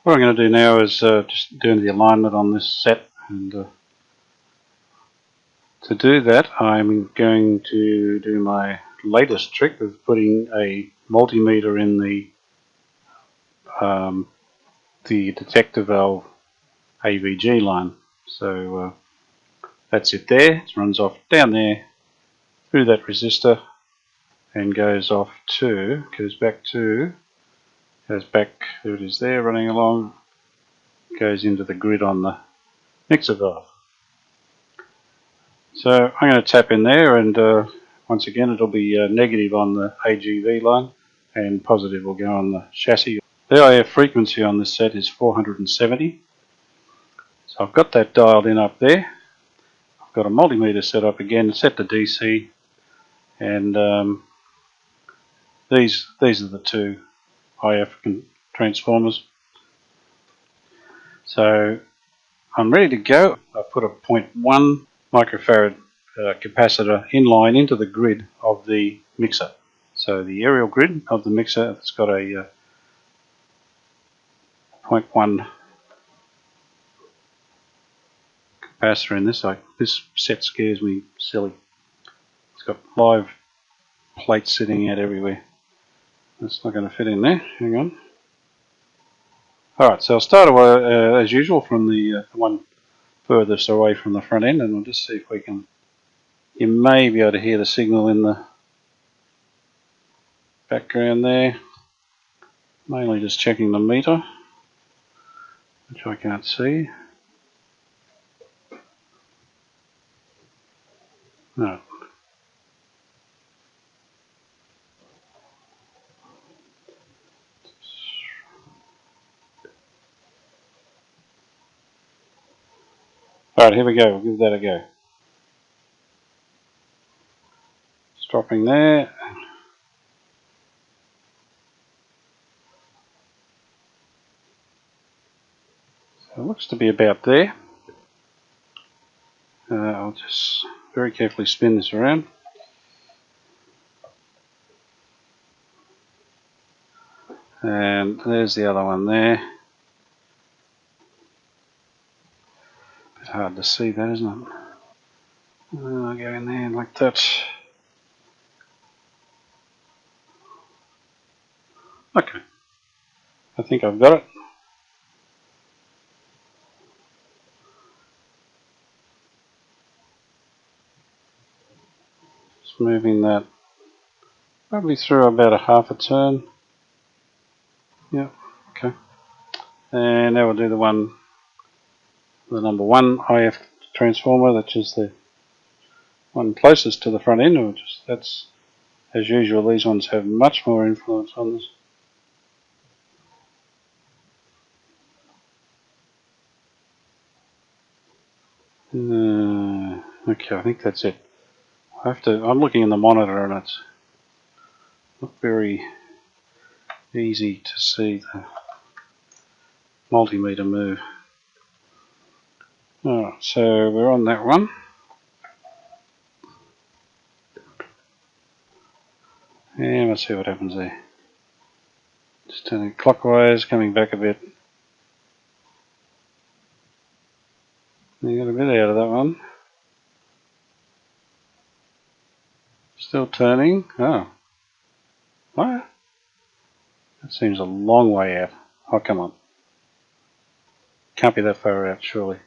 What I'm going to do now is just doing the alignment on this set, and to do that I'm going to do my latest trick of putting a multimeter in the detector valve AVG line. So that's it there. It runs off down there through that resistor and goes back, there it is there, running along, goes into the grid on the mixer valve. So I'm going to tap in there, and once again it'll be negative on the AGV line and positive will go on the chassis. The IF frequency on this set is 470. So I've got that dialed in up there. I've got a multimeter set up again, set to DC, and these are the two IF transformers. So I'm ready to go. I've put a 0.1 microfarad capacitor in line into the grid of the mixer. So the aerial grid of the mixer, it's got a 0.1 capacitor in this. This set scares me silly. It's got live plates sitting out everywhere. That's not going to fit in there. Hang on. Alright, so I'll start away, as usual from the one furthest away from the front end, and we'll just see if we can. You may be able to hear the signal in the background there. Mainly just checking the meter, which I can't see. No. Alright, here we go. We'll give that a go. It's dropping there. So it looks to be about there. I'll just very carefully spin this around. And there's the other one there. Bit hard to see that, isn't it? I'll go in there like that. Okay. I think I've got it. Just moving that probably through about a half a turn. Yep, okay. And now we'll do the number one IF transformer, which is the one closest to the front end. That's, as usual, these ones have much more influence on this. Okay, I think that's it. I'm looking in the monitor and it's not very easy to see the multimeter move. Alright, so we're on that one. And let's see what happens there. Just turning clockwise, coming back a bit. You got a bit out of that one. Still turning. Oh. What? That seems a long way out. Oh, come on. Can't be that far out, surely.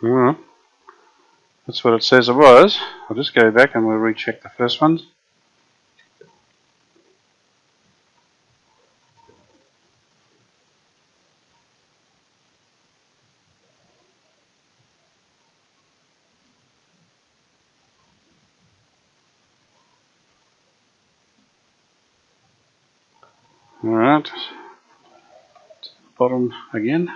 Alright. That's what it says it was. I'll just go back and we'll recheck the first ones. Alright. Bottom again.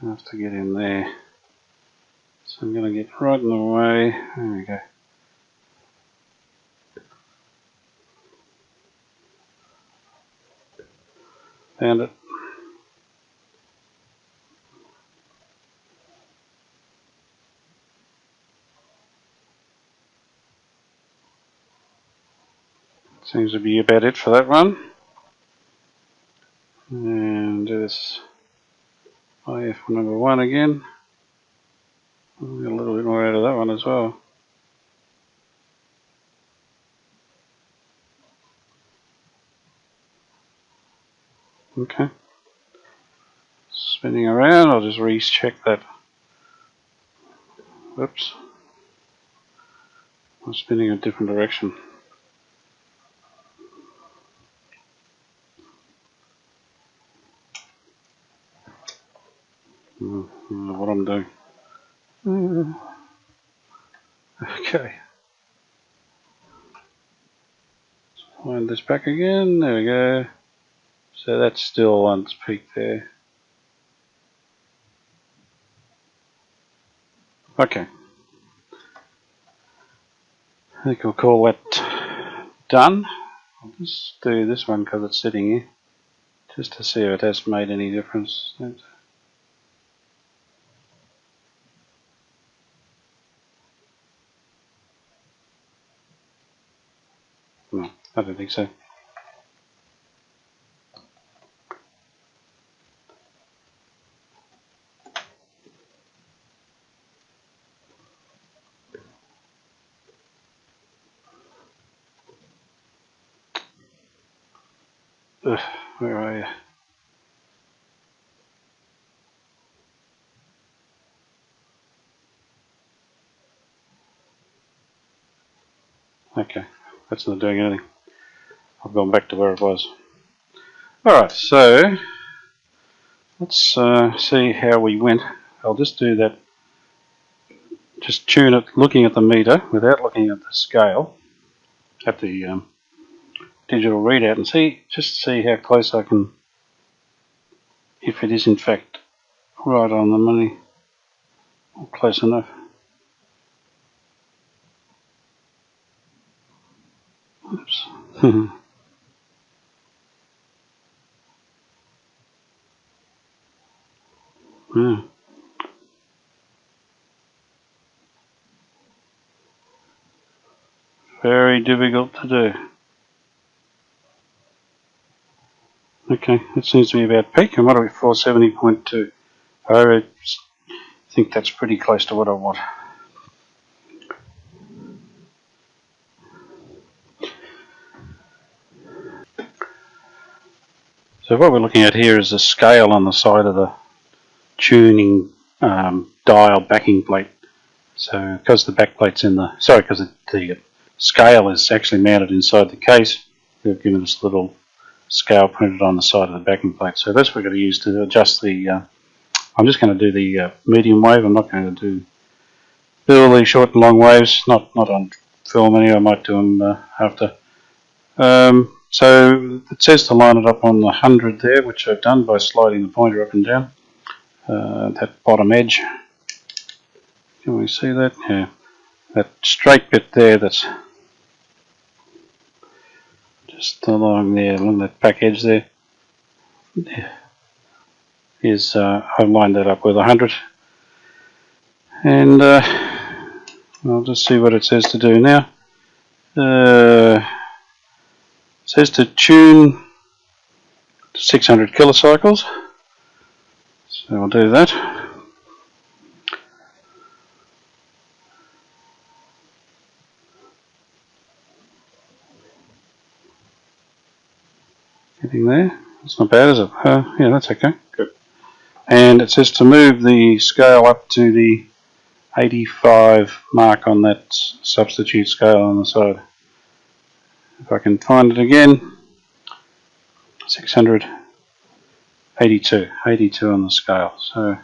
I have to get in there. So I'm going to get right in the way. There we go. Found it. Seems to be about it for that one. And do this IF number 1 again. I'll get a little bit more out of that one as well. Okay. Spinning around, I'll just recheck that. Whoops. I'm spinning a different direction. I don't know what I'm doing. Okay. Wind this back again. There we go. So that's still on its peak there. Okay. I think we'll call that done. I'll just do this one because it's sitting here, just to see if it has made any difference. No, I don't think so. Ugh, where are you? Okay, that's not doing anything. I've gone back to where it was. Alright, so let's see how we went. I'll just do that. Just tune it looking at the meter without looking at the scale, at the digital readout, and just see how close I can, if it is in fact right on the money or close enough. Oops. Yeah. Very difficult to do. Okay, that seems to be about peak. And what are we, 470.2? I think that's pretty close to what I want. So what we're looking at here is a scale on the side of the tuning dial backing plate. So because the back plate's in the, because the scale is actually mounted inside the case, they've given us a little scale printed on the side of the backing plate. So that's what we're going to use to adjust the, I'm just going to do the medium wave. I'm not going to do all these short and long waves, not on film anyway. I might do them after. So it says to line it up on the 100 there, which I've done by sliding the pointer up and down. That bottom edge. Can we see that? Yeah. That straight bit there that's just along there, along that back edge there, is I've lined that up with 100. And I'll just see what it says to do now. It says to tune to 600 kilocycles. So I'll do that. Getting there. That's not bad, is it? Yeah, that's okay. Good. And it says to move the scale up to the 85 mark on that substitute scale on the side. If I can find it again, 600, 82 on the scale. So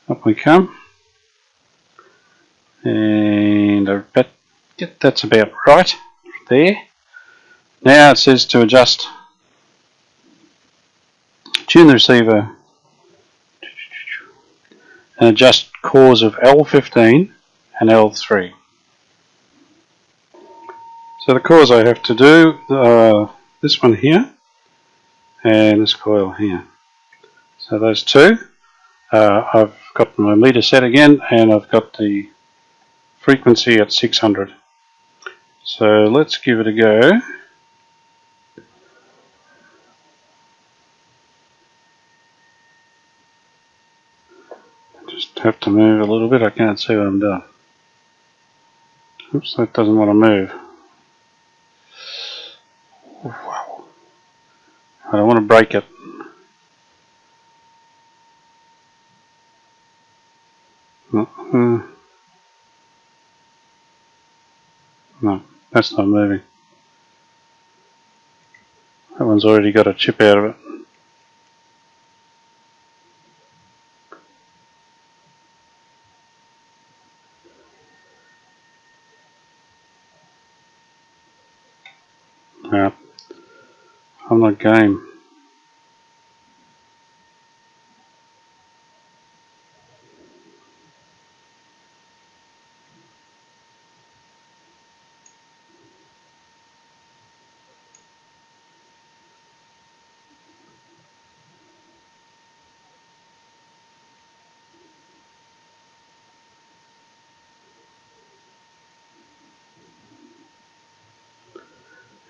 up we come. And I bet that's about right there. Now it says to adjust, tune the receiver and adjust cores of L15 and L3. So the cores I have to do, this one here, and this coil here. So those two. I've got my meter set again, and I've got the frequency at 600. So let's give it a go. Just have to move a little bit, I can't see what I'm doing. Oops, that doesn't want to move. Wow. I don't want to break it. No, that's not moving. That one's already got a chip out of it. No, I'm not game.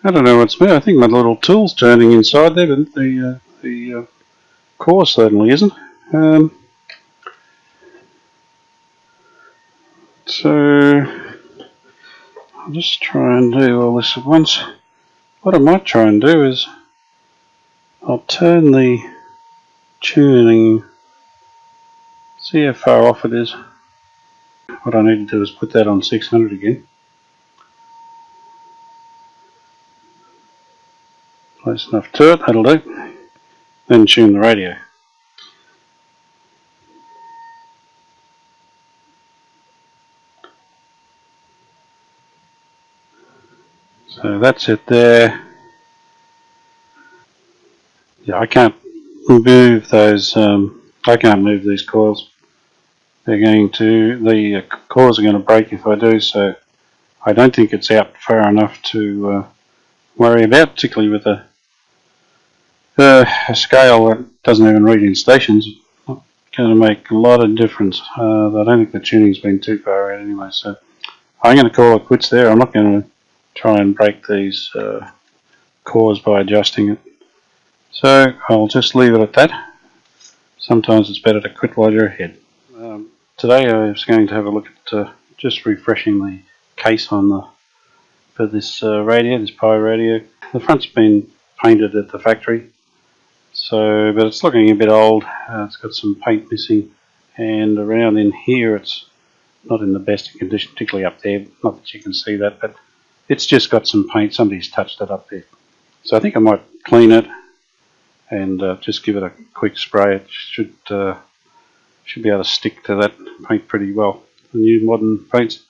I don't know what's moving. I think my little tool's turning inside there, but the core certainly isn't. So I'll just try and do all this at once. What I might try and do is I'll turn the tuning, see how far off it is. What I need to do is put that on 600 again. Close enough to it, that'll do. Then tune the radio. So that's it there. Yeah, I can't move those, I can't move these coils. The cores are going to break if I do, so I don't think it's out far enough to worry about, particularly with a scale that doesn't even read in stations. Not going to make a lot of difference. I don't think the tuning's been too far out anyway, so I'm going to call it quits there. I'm not going to try and break these cores by adjusting it. So I'll just leave it at that. Sometimes it's better to quit while you're ahead. Today I was going to have a look at just refreshing the case on for this radio, this PYE radio. The front's been painted at the factory, but it's looking a bit old. It's got some paint missing, and around in here it's not in the best condition, particularly up there. Not that you can see that, but it's just got some paint. Somebody's touched it up there. So I think I might clean it and just give it a quick spray. It should be able to stick to that paint pretty well. The new modern paints.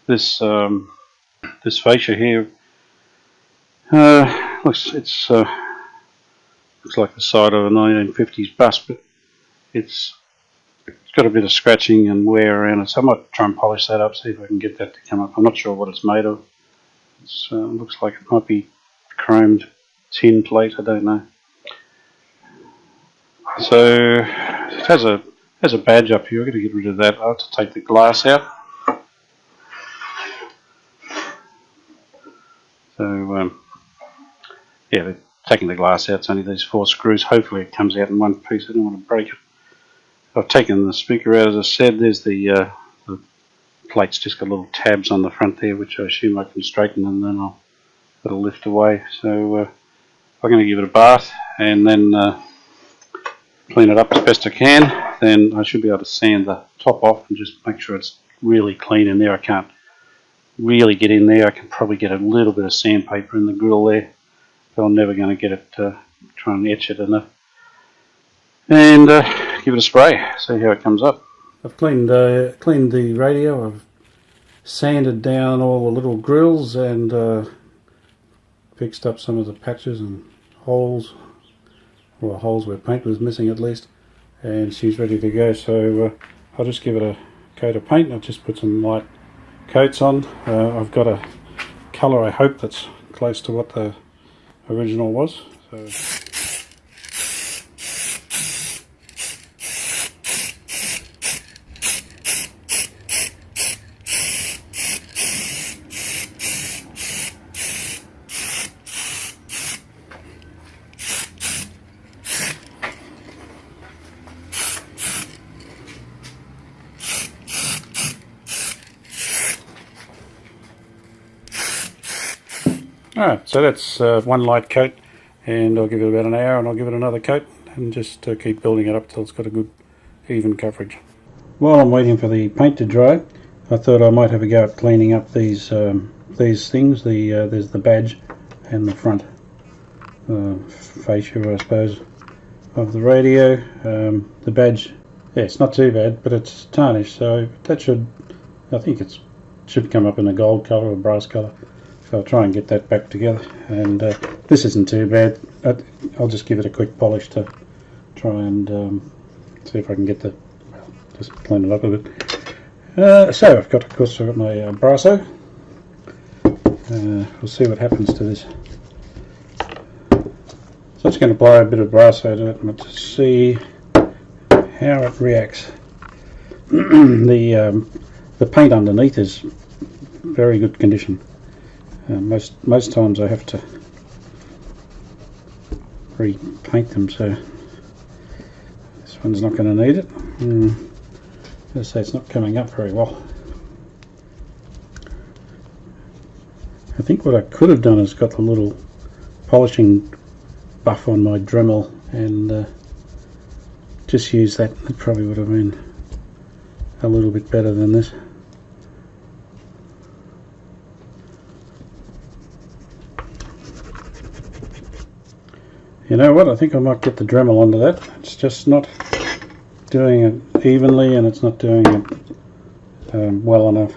This fascia here looks like the side of a 1950s bus, but it's got a bit of scratching and wear around it. So I might try and polish that up, see if I can get that to come up. I'm not sure what it's made of. It looks like it might be chromed tin plate. I don't know. So it has a badge up here. I've got to get rid of that. I have to take the glass out. So yeah, taking the glass out. It's only these 4 screws. Hopefully it comes out in one piece. I don't want to break it. I've taken the speaker out, as I said. There's the plate's just got little tabs on the front there, which I assume I can straighten, and then it'll lift away. So I'm going to give it a bath and then clean it up as best I can. Then I should be able to sand the top off and just make sure it's really clean in there. I can't really get in there. I can probably get a little bit of sandpaper in the grill there, but I'm never going to get it try and etch it enough. And give it a spray, see how it comes up. I've cleaned the radio. I've sanded down all the little grills and fixed up some of the patches and holes, or holes where paint was missing at least, and she's ready to go. So I'll just give it a coat of paint. I'll just put some light coats on. I've got a colour I hope that's close to what the original was. So Alright, so that's one light coat, and I'll give it about an hour and I'll give it another coat and just keep building it up till it's got a good even coverage. While I'm waiting for the paint to dry, I thought I might have a go at cleaning up these things. There's the badge and the front fascia, I suppose, of the radio. The badge, yeah, it's not too bad, but it's tarnished, so that should, I think it should come up in a gold colour or brass colour. So I'll try and get that back together, and this isn't too bad. I'll just give it a quick polish to try and see if I can get the, well, just clean it up a bit. So I've got, of course, I've got my Brasso. We'll see what happens to this. So I'm just going to apply a bit of Brasso to it and to see how it reacts. The paint underneath is very good condition. Most times I have to repaint them, so this one's not going to need it. As I say, it's not coming up very well. I think what I could have done is got the little polishing buff on my Dremel and just use that. It probably would have been a little bit better than this. You know what, I think I might get the Dremel onto that. It's just not doing it evenly, and it's not doing it well enough.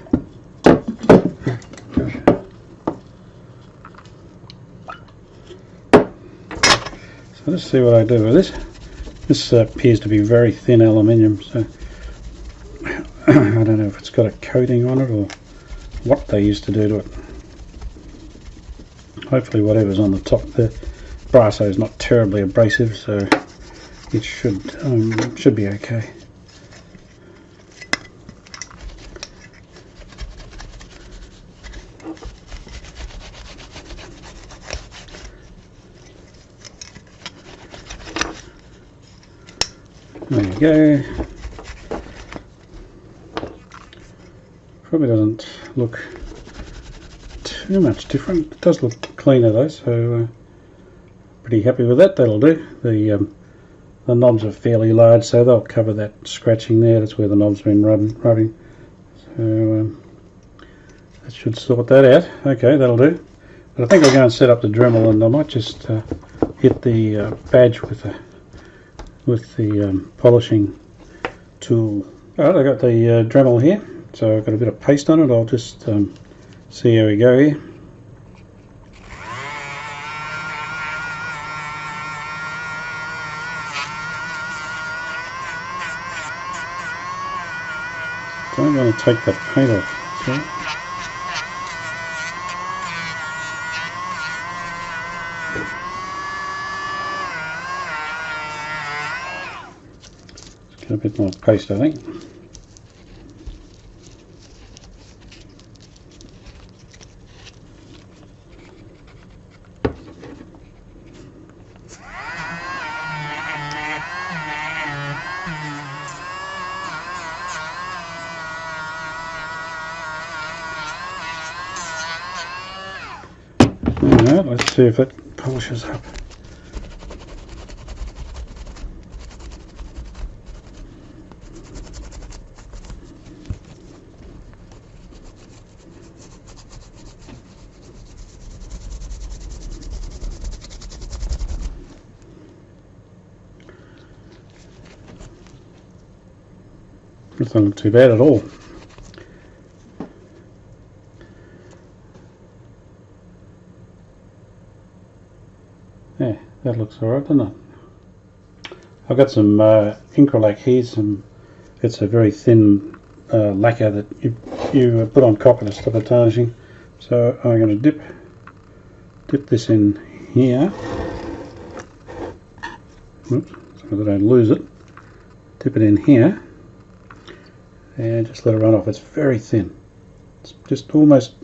So let's see what I do with this. This appears to be very thin aluminium, so I don't know if it's got a coating on it or what they used to do to it. Hopefully whatever's on the top there, Brasso is not terribly abrasive, so it should be okay. There you go. Probably doesn't look too much different. It does look cleaner though, so pretty happy with that. That'll do. The knobs are fairly large, so they'll cover that scratching there. That's where the knob's been rubbing. So that should sort that out. Okay, that'll do. But I think I'll go and set up the Dremel, and I might just hit the badge with the polishing tool. Alright, I've got the Dremel here, so I've got a bit of paste on it. I'll just see how we go here. Don't want to take the paint off. Okay. Let's get a bit more paste, I think. Alright, let's see if it polishes up. It doesn't look too bad at all. Yeah, that looks alright, doesn't it? I've got some Incrolac here. It's a very thin lacquer that you put on copper to stop it tarnishing. So I'm going to dip this in here. Oops, so that I don't lose it. Dip it in here and just let it run off. It's very thin. It's just almost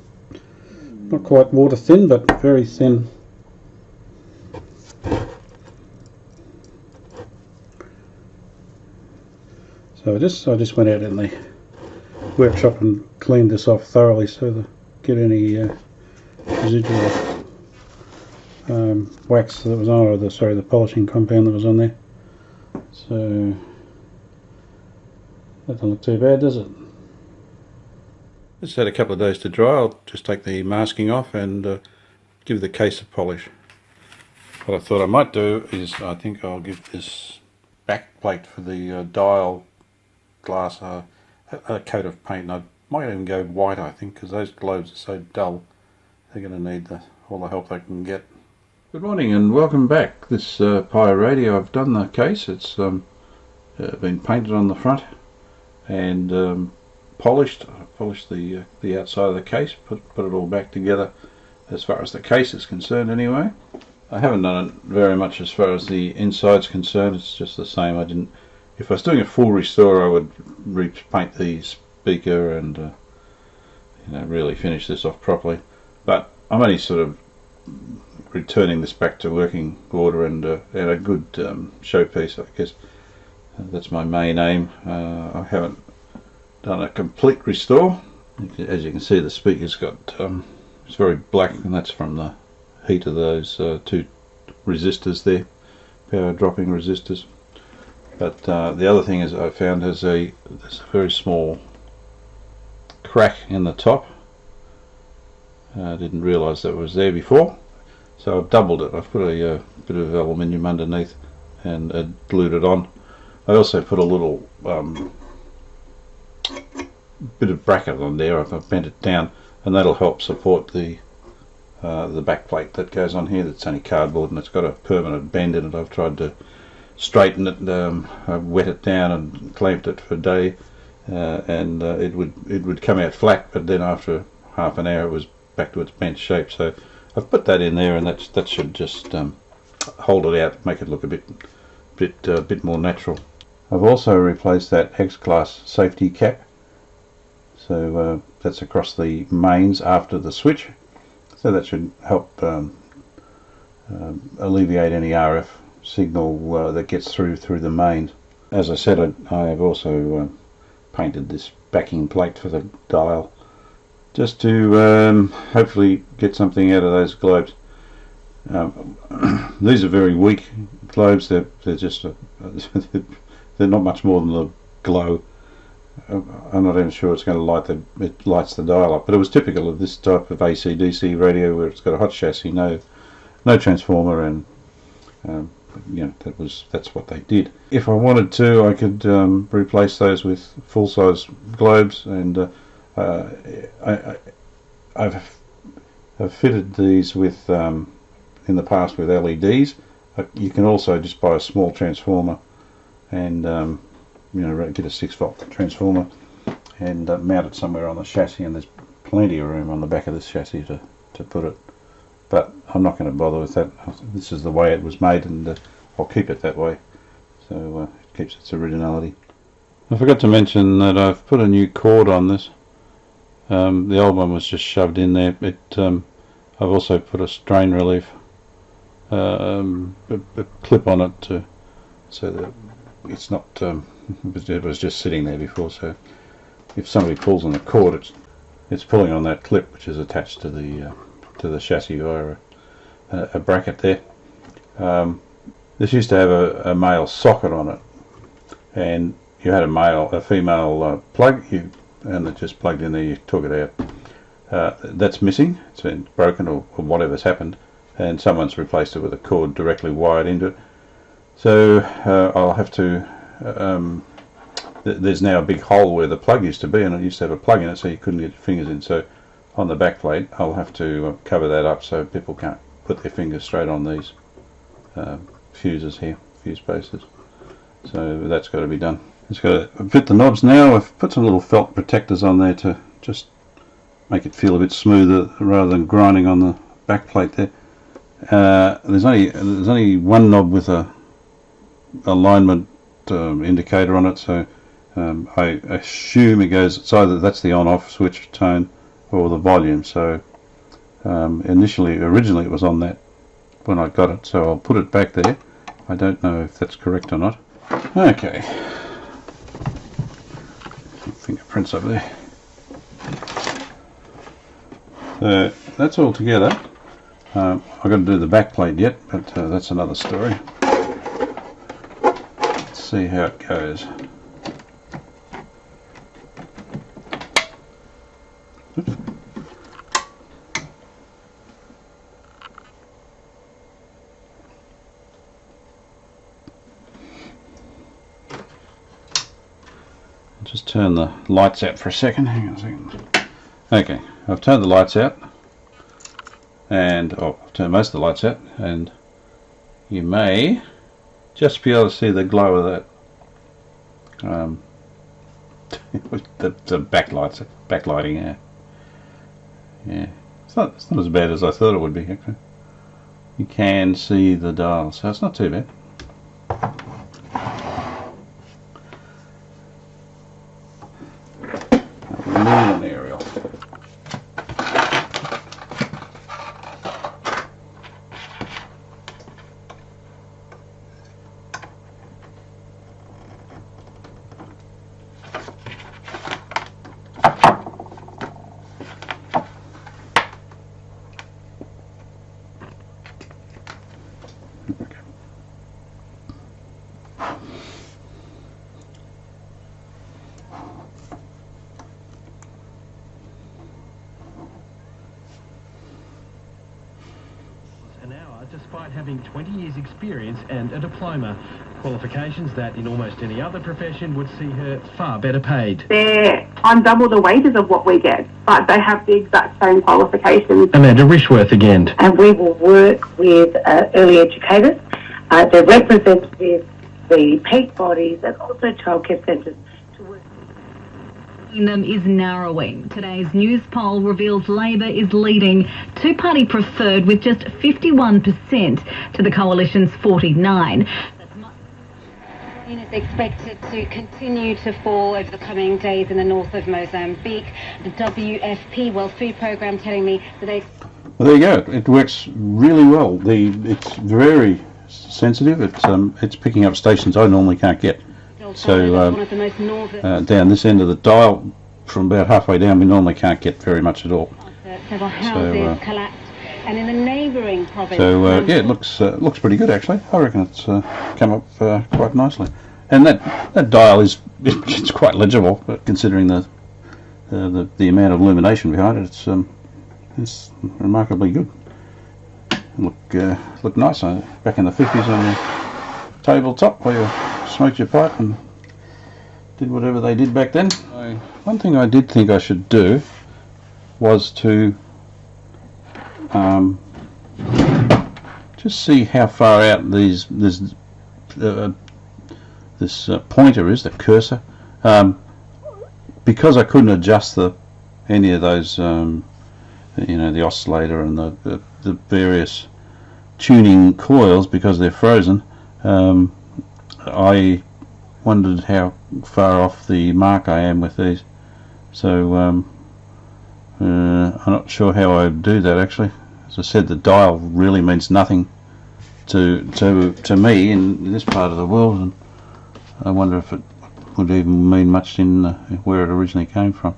not quite water thin, but very thin. So I just went out in the workshop and cleaned this off thoroughly so to get any residual wax that was on, or the polishing compound that was on there. So that doesn't look too bad, does it? It's had a couple of days to dry. I'll just take the masking off and give the case a polish. What I thought I might do is, I think I'll give this back plate for the dial glass a coat of paint. And I might even go white, I think, because those globes are so dull. They're going to need all the help they can get. Good morning and welcome back. This PYE radio, I've done the case. It's been painted on the front and polished. I polished the outside of the case, put it all back together as far as the case is concerned anyway. I haven't done it very much as far as the inside's concerned. It's just the same. If I was doing a full restore, I would repaint the speaker and really finish this off properly. But I'm only sort of returning this back to working order and a good showpiece, I guess. That's my main aim. I haven't done a complete restore. As you can see, the speaker's got it's very black, and that's from the heat of those two resistors there, power dropping resistors. But the other thing is, I found there's a very small crack in the top. I didn't realise that was there before, so I've doubled it. I've put a bit of aluminium underneath and glued it on. I also put a little bit of bracket on there. I've bent it down, and that'll help support the back plate that goes on here. That's only cardboard and it's got a permanent bend in it. I've tried to straighten it. I've wet it down and clamped it for a day, and it would come out flat, but then after half an hour it was back to its bent shape. So I've put that in there, and that should just hold it out, make it look a bit more natural. I've also replaced that X-class safety cap, so that's across the mains after the switch, so that should help alleviate any RF signal that gets through the mains. As I said, I have also painted this backing plate for the dial, just to hopefully get something out of those globes. These are very weak globes. They're just they're not much more than the glow. I'm not even sure it's going to it lights the dial up, but it was typical of this type of AC/DC radio where it's got a hot chassis, no transformer, and that's what they did. If I wanted to, I could replace those with full-size globes, and I've fitted these with in the past with LEDs. You can also just buy a small transformer and get a 6-volt transformer and mount it somewhere on the chassis, and there's plenty of room on the back of this chassis to put it. But I'm not going to bother with that. This is the way it was made, and I'll keep it that way, so it keeps its originality. I forgot to mention that I've put a new cord on this. The old one was just shoved in there. I've also put a strain relief a clip on it so that it's not it was just sitting there before, so if somebody pulls on the cord, it's pulling on that clip which is attached to the chassis via a bracket there. This used to have a male socket on it, and you had a female plug, and it just plugged in there. You took it out. That's missing. It's been broken or whatever's happened, and someone's replaced it with a cord directly wired into it. So I'll have to there's now a big hole where the plug used to be, and it used to have a plug in it so you couldn't get your fingers in. So on the back plate I'll have to cover that up so people can't put their fingers straight on these fuses here, fuse bases. So that's got to be done. It's got to fit the knobs now. I've put some little felt protectors on there to just make it feel a bit smoother rather than grinding on the back plate there. There's only one knob with a alignment indicator on it, so I assume it goes, it's either that's the on-off switch tone or the volume. So originally it was on that when I got it, so I'll put it back there. I don't know if that's correct or not. Okay, some fingerprints over there. So that's all together. I've got to do the back plate yet, but that's another story. Let's see how it goes. Oops. Just turn the lights out for a second. Hang on a second. Okay, I've turned the lights out, and I've turned most of the lights out, and you may just be able to see the glow of that. The backlighting. Yeah. It's not as bad as I thought it would be. Actually, you can see the dial, so it's not too bad. An aerial. An hour despite having 20 years experience and a diploma, qualifications that in almost any other profession would see her far better paid. They're on double the wages of what we get, but they have the exact same qualifications. Amanda Rishworth again. And we will work with early educators, the representatives, the peak bodies and also childcare centres to work. Them is narrowing. Today's news poll reveals Labor is leading two-party preferred with just 51% to the coalition's 49%. Rain is expected to continue to fall over the coming days in the north of Mozambique. The WFP World Food Programme telling me that they... Well, there you go. It works really well. It's very sensitive. It's picking up stations I normally can't get. So down this end of the dial, from about halfway down, we normally can't get very much at all. Several houses collapsed, and in the neighbouring province. So yeah, it looks pretty good actually. I reckon it's come up quite nicely, and that dial it's quite legible, but considering the amount of illumination behind it, it's remarkably good. Look nice. Back in the 50s on the tabletop where you smoked your pipe and did whatever they did back then. One thing I did think I should do was to just see how far out this pointer is, the cursor, because I couldn't adjust any of those, the oscillator and the various tuning coils because they're frozen. I wondered how far off the mark I am with these, so I'm not sure how I would do that actually. As I said, the dial really means nothing to me in this part of the world, and I wonder if it would even mean much in where it originally came from.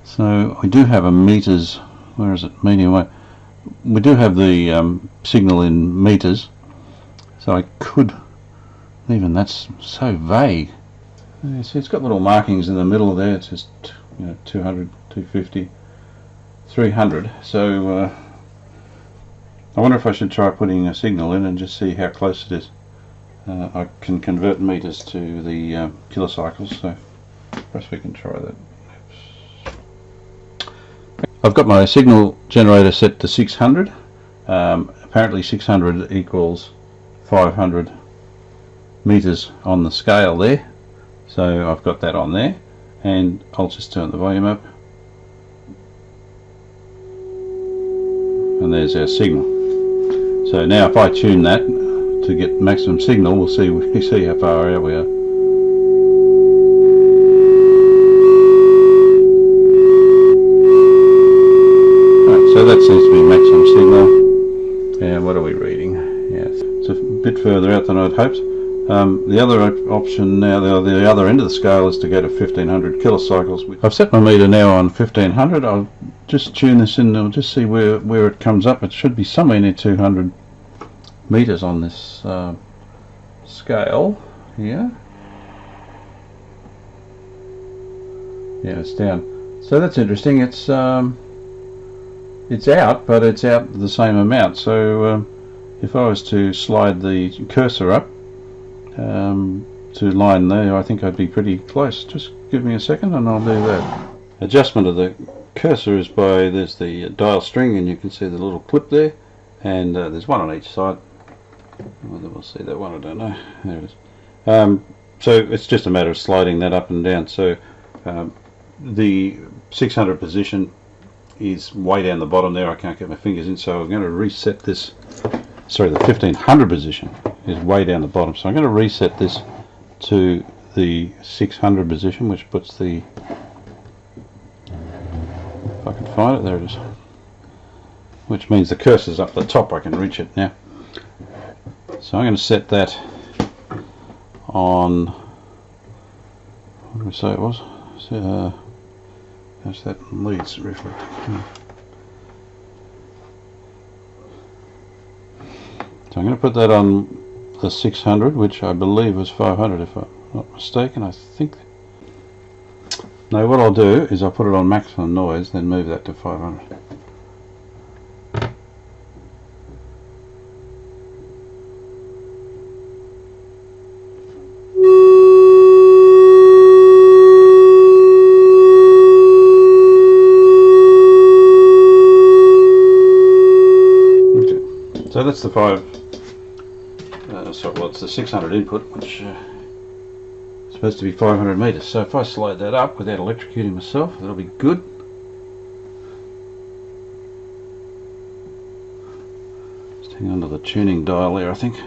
So we do have a meters, where is it, medium wave. We do have the signal in meters, so I could, even that's so vague. You see, it's got little markings in the middle there. It's just 200, 250, 300. So I wonder if I should try putting a signal in and just see how close it is. I can convert meters to the kilocycles, so perhaps we can try that. I've got my signal generator set to 600. Apparently 600 equals 500 meters on the scale there, so I've got that on there, and I'll just turn the volume up, and there's our signal. So now if I tune that to get maximum signal, we'll see how far out we are. So that seems to be maximum signal. And what are we reading? Yeah, it's a bit further out than I'd hoped. The other option now, the other end of the scale, is to go to 1500 kilocycles. I've set my meter now on 1500. I'll just tune this in, and just see where it comes up. It should be somewhere near 200 meters on this scale here. Yeah, it's down. So that's interesting. It's out, but it's out the same amount. So if I was to slide the cursor up to line there, I think I'd be pretty close. Just give me a second and I'll do that. Adjustment of the cursor is by, there's the dial string, and you can see the little clip there, and there's one on each side. Whether we'll see that one, I don't know. There it is. So it's just a matter of sliding that up and down. So the 600 position is way down the bottom there. I can't get my fingers in, so I'm going to reset this. Sorry, the 1500 position is way down the bottom, so I'm going to reset this to the 600 position, which puts the, if I can find it, there it is, which means the cursor's up the top. I can reach it now. So I'm going to set that on, what did we say it was? So, that's that leads reflecting. So I'm going to put that on the 600, which I believe was 500 if I'm not mistaken. I think. Now what I'll do is I'll put it on maximum noise, then move that to 500. Okay. So that's the it's the 600 input, which is supposed to be 500 meters. So if I slide that up without electrocuting myself, that'll be good. Just hang on to the tuning dial there, I think.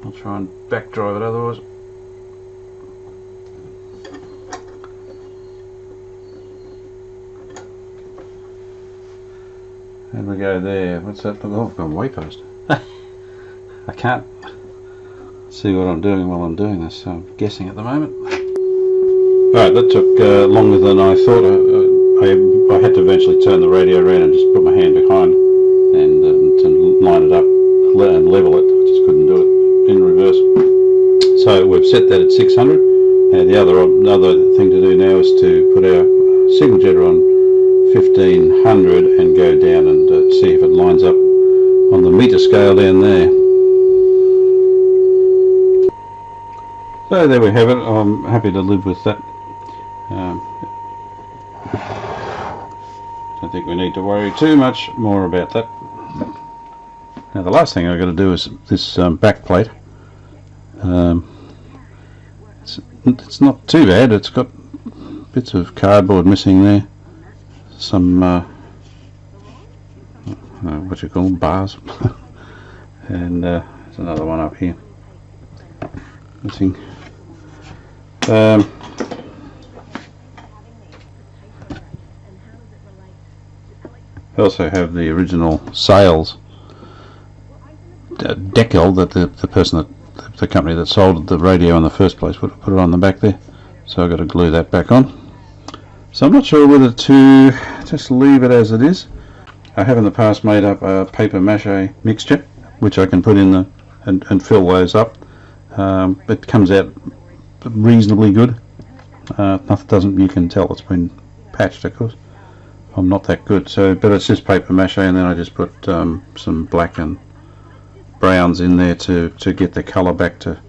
I'll try and back drive it otherwise. And we go there. What's that? Oh, I've gone way past. I can't see what I'm doing while I'm doing this, so I'm guessing at the moment. Alright, that took longer than I thought. I had to eventually turn the radio around and just put my hand behind and to line it up and level it. I just couldn't do it in reverse. So we've set that at 600, and the other thing to do now is to put our signal jetter on 1500 and go down and see if it lines up on the meter scale down there. So there we have it. I'm happy to live with that. Don't think we need to worry too much more about that. Now the last thing I've got to do is this back plate. It's not too bad. It's got bits of cardboard missing there. Some what you call them, bars. And there's another one up here missing. I also have the original sales decal that the person that the company that sold the radio in the first place would have put it on the back there, so I've got to glue that back on. So I'm not sure whether to just leave it as it is. I have in the past made up a paper mache mixture which I can put in the and fill those up. It comes out reasonably good. Nothing doesn't, you can tell it's been patched, of course. I'm not that good, so but it's just paper mache, and then I just put some black and browns in there to get the colour back to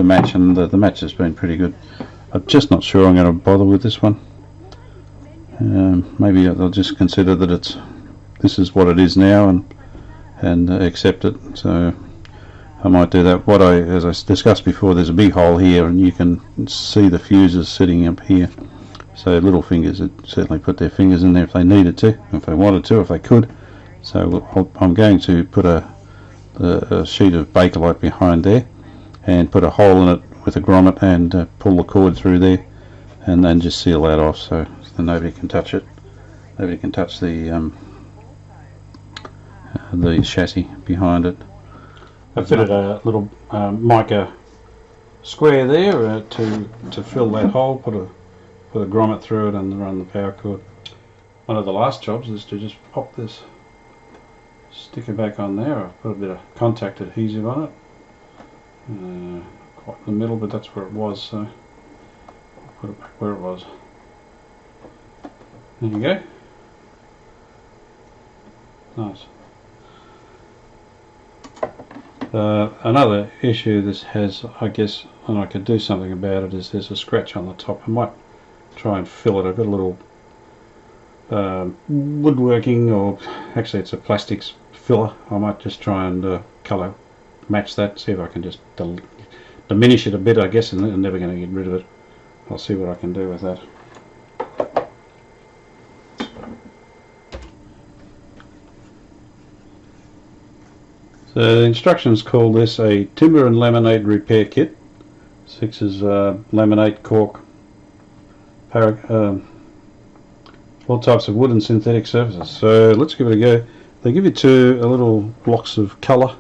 match, and the match has been pretty good. I'm just not sure I'm going to bother with this one. Maybe I'll just consider that this is what it is now and accept it. So I might do that. As I discussed before, there's a big hole here, and you can see the fuses sitting up here. So little fingers would certainly put their fingers in there if they needed to, if they wanted to, if they could. So I'm going to put a sheet of Bakelite behind there and put a hole in it with a grommet and pull the cord through there, and then just seal that off so nobody can touch it. Nobody can touch the chassis behind it. I fitted a little mica square there to fill that hole. Put a grommet through it and run the power cord. one of the last jobs is to just pop this sticker back on there. I've put a bit of contact adhesive on it, quite in the middle, but that's where it was, so I'll put it back where it was. There you go. Nice. Another issue this has, I guess, and I could do something about it, is there's a scratch on the top. I might try and fill it. I've got a little woodworking, or actually it's a plastics filler. I might just try and colour match that, see if I can just diminish it a bit, I guess, and I'm never going to get rid of it. I'll see what I can do with that. So the instructions call this a timber and laminate repair kit. 6 is laminate, cork, all types of wood and synthetic surfaces. So let's give it a go. They give you a little blocks of colour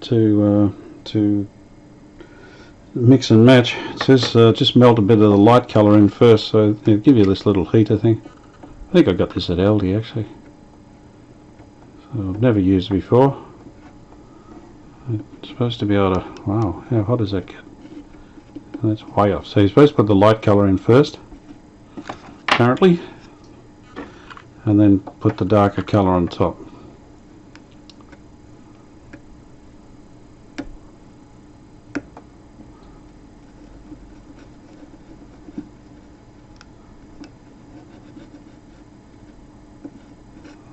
to mix and match. It says just melt a bit of the light colour in first, so they'll give you this little heater thing. I think I got this at Aldi actually. So I've never used it before. It's supposed to be able to, wow, how hot does that get? That's way off. So you're supposed to put the light colour in first, apparently, and then put the darker colour on top.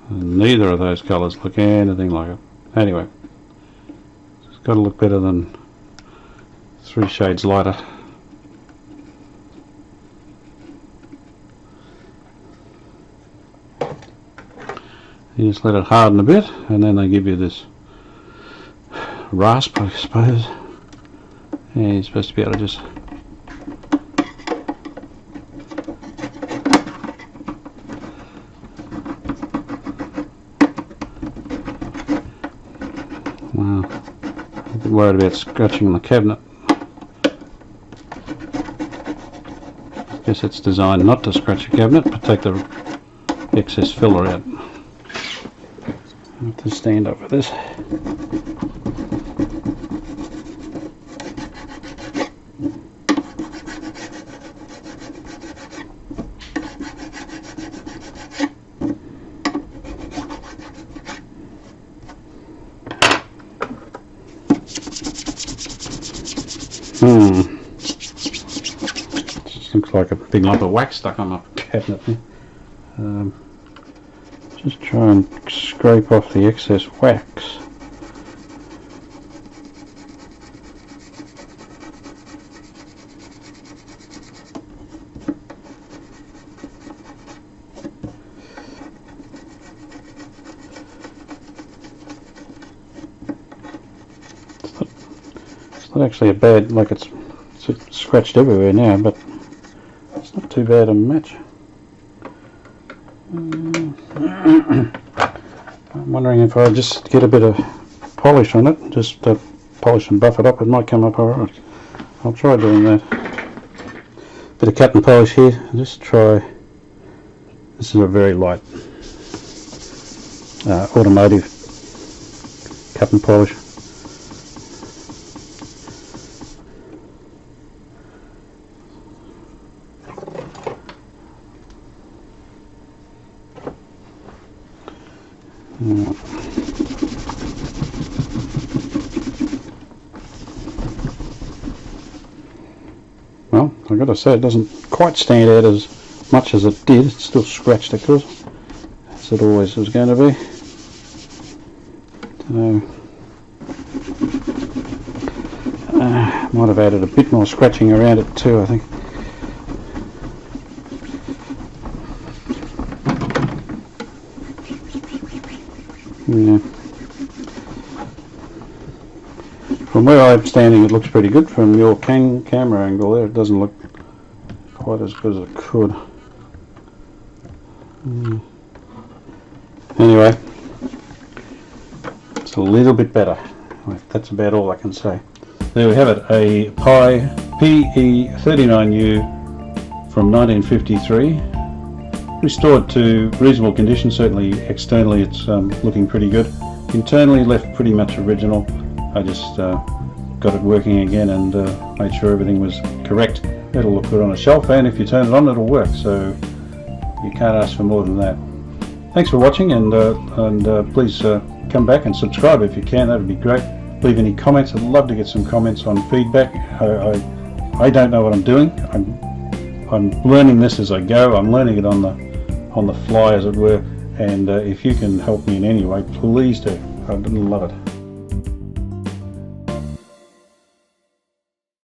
And neither of those colours look anything like it. Anyway, it's got to look better than 3 shades lighter. You just let it harden a bit, and then they give you this rasp, I suppose. And you're supposed to be able to just wow, I'm a bit worried about scratching the cabinet. I guess it's designed not to scratch a cabinet, but take the excess filler out. I have to stand up with this. Just looks like a big lump of wax stuck on my cabinet there. Just try and scrape off the excess wax. It's not actually a bad, like it's scratched everywhere now, but it's not too bad a match. I'm wondering if I just get a bit of polish on it, just polish and buff it up, it might come up alright. I'll try doing that. Bit of cut and polish here, just try. This is a very light automotive cut and polish. Well, I've got to say it doesn't quite stand out as much as it did. It's still scratched, of course, as it always was going to be. Might have added a bit more scratching around it too, I think. Yeah. From where I'm standing it looks pretty good. From your camera angle there it doesn't look quite as good as it could. Anyway, it's a little bit better. That's about all I can say. There we have it, a PYE PE39U from 1953. restored to reasonable condition. Certainly externally it's looking pretty good. Internally left pretty much original. I just got it working again and made sure everything was correct. It'll look good on a shelf, and if you turn it on it'll work, so you can't ask for more than that. Thanks for watching, and please come back and subscribe if you can. That would be great. Leave any comments. I'd love to get some comments on feedback. I don't know what I'm doing. I'm learning this as I go. I'm learning it on the fly, as it were, and if you can help me in any way, please do. I'd love it.